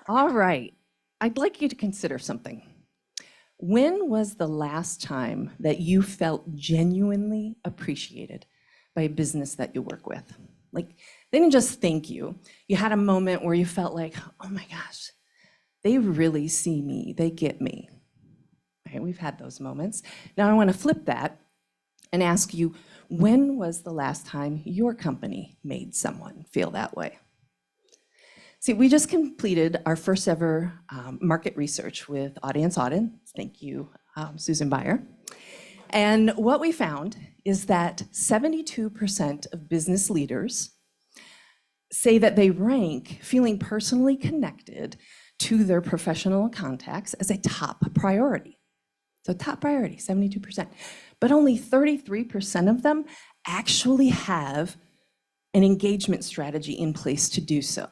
All right. I'd like you to consider something. When was the last time that you felt genuinely appreciated by a business that you work with? Like, they didn't just thank you. You had a moment where you felt like, oh my gosh, they really see me, they get me. Right? We've had those moments. Now I want to flip that and ask you, when was the last time your company made someone feel that way? See, we just completed our first ever market research with Audience Audit. Thank you, Susan Beyer. And what we found is that 72% of business leaders say that they rank feeling personally connected to their professional contacts as a top priority. So top priority, 72%. But only 33% of them actually have an engagement strategy in place to do so,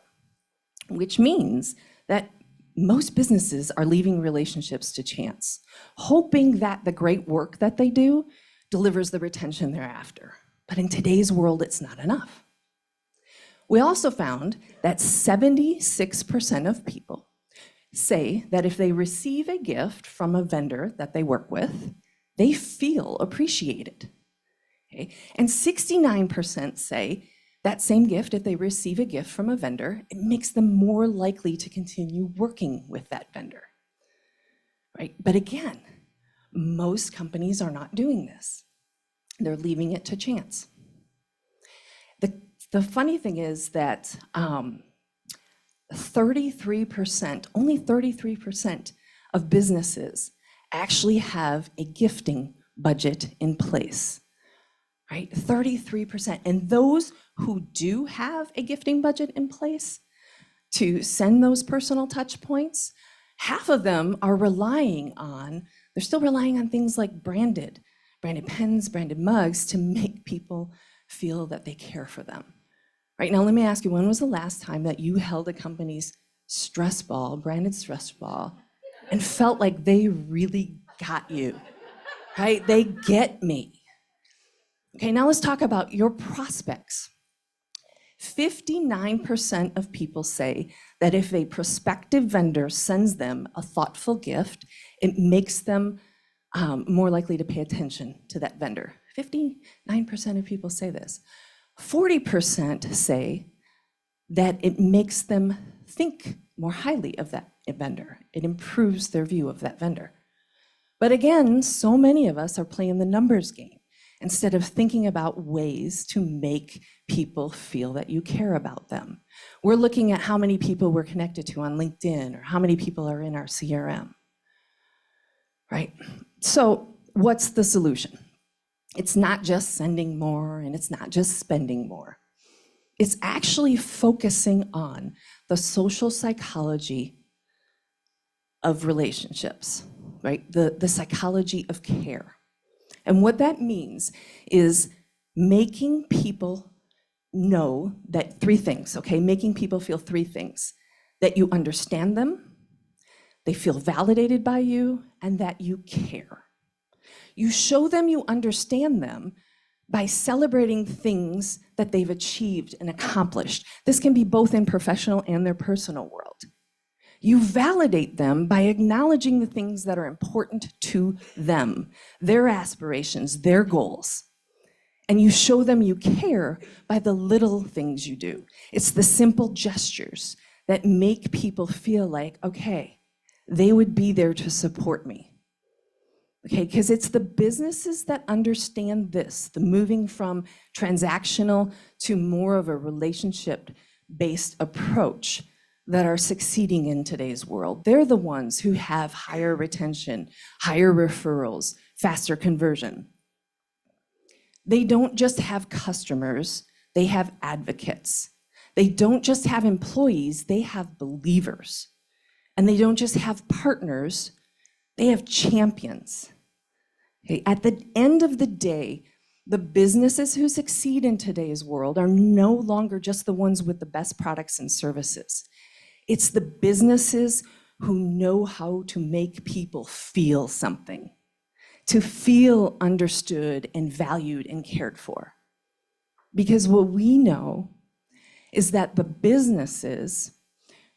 which means that most businesses are leaving relationships to chance, hoping that the great work that they do delivers the retention they're after. But in today's world, it's not enough. We also found that 76% of people say that if they receive a gift from a vendor that they work with, they feel appreciated. Okay? And 69% say that same gift, if they receive a gift from a vendor, it makes them more likely to continue working with that vendor. Right? But again, most companies are not doing this. They're leaving it to chance. The funny thing is that 33%, only 33% of businesses actually have a gifting budget in place, right? 33%. And those who do have a gifting budget in place to send those personal touch points, half of them are they're still relying on things like branded pens, branded mugs to make people feel that they care for them. Right now, let me ask you, when was the last time that you held a company's stress ball, branded stress ball, and felt like they really got you, right? They get me. Okay, now let's talk about your prospects. 59% of people say that if a prospective vendor sends them a thoughtful gift, it makes them more likely to pay attention to that vendor. 59% of people say this. 40% say that it makes them think more highly of that vendor. It improves their view of that vendor. But again, so many of us are playing the numbers game instead of thinking about ways to make people feel that you care about them. We're looking at how many people we're connected to on LinkedIn or how many people are in our CRM, right? So what's the solution? It's not just sending more and it's not just spending more. It's actually focusing on the social psychology of relationships, right? The psychology of care. And what that means is making people know that three things, okay? Making people feel three things: that you understand them, they feel validated by you, and that you care. You show them you understand them by celebrating things that they've achieved and accomplished. This can be both in professional and their personal world. You validate them by acknowledging the things that are important to them, their aspirations, their goals. And you show them you care by the little things you do. It's the simple gestures that make people feel like, okay, they would be there to support me. Okay, because it's the businesses that understand this, the moving from transactional to more of a relationship-based approach, that are succeeding in today's world. They're the ones who have higher retention, higher referrals, faster conversion. They don't just have customers, they have advocates. They don't just have employees, they have believers. And they don't just have partners, they have champions. Okay, at the end of the day, the businesses who succeed in today's world are no longer just the ones with the best products and services. It's the businesses who know how to make people feel something, to feel understood and valued and cared for. Because what we know is that the businesses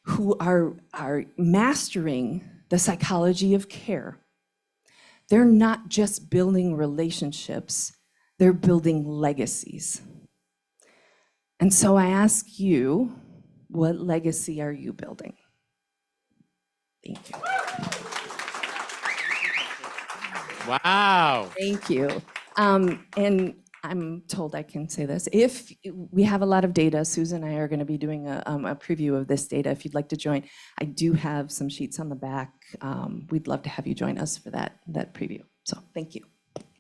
who are mastering the psychology of care, they're not just building relationships, they're building legacies. And so I ask you, what legacy are you building? Thank you. Wow. Thank you. And I'm told I can say this. If we have a lot of data, Susan and I are going to be doing a preview of this data. If you'd like to join, I do have some sheets on the back. We'd love to have you join us for that preview. So thank you.